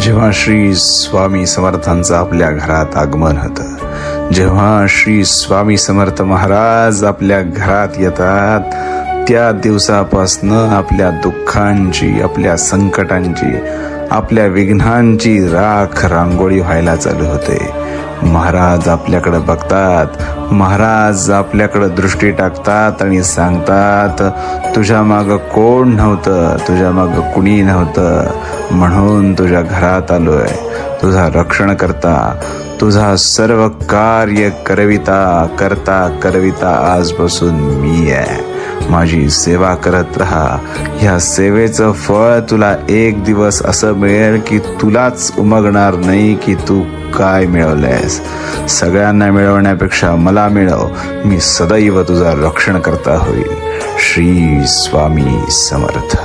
जेव्हा श्री स्वामी समर्थांचं आपल्या घरात आगमन होतं, जेव्हा श्री स्वामी समर्थ महाराज आपल्या घरात येतात, त्या दिवसापासनं आपल्या दुःखांची, आपल्या संकटांची, आपल्या विघ्नांची राख रांगोळी व्हायला चालू होते. महाराज आपल्याकडे बघतात, महाराज आपल्याकडे दृष्टी टाकतात आणि सांगतात, तुझ्या मागं कोण नव्हतं, तुझ्या मागं कुणी नव्हतं, म्हणून तुझ्या घरात आलोय. तुझा रक्षण करता, तुझा सर्व कार्य करविता आजपासून मी आहे. माझी सेवा करत राहा. ह्या सेवेचं फळ तुला एक दिवस असं मिळेल की तुलाच उमगणार नाही की तू काय मिळवलंयस. सगळ्यांना मिळवण्यापेक्षा मला मिळव. मी सदैव तुझा रक्षण करता होईल. श्री स्वामी समर्थ.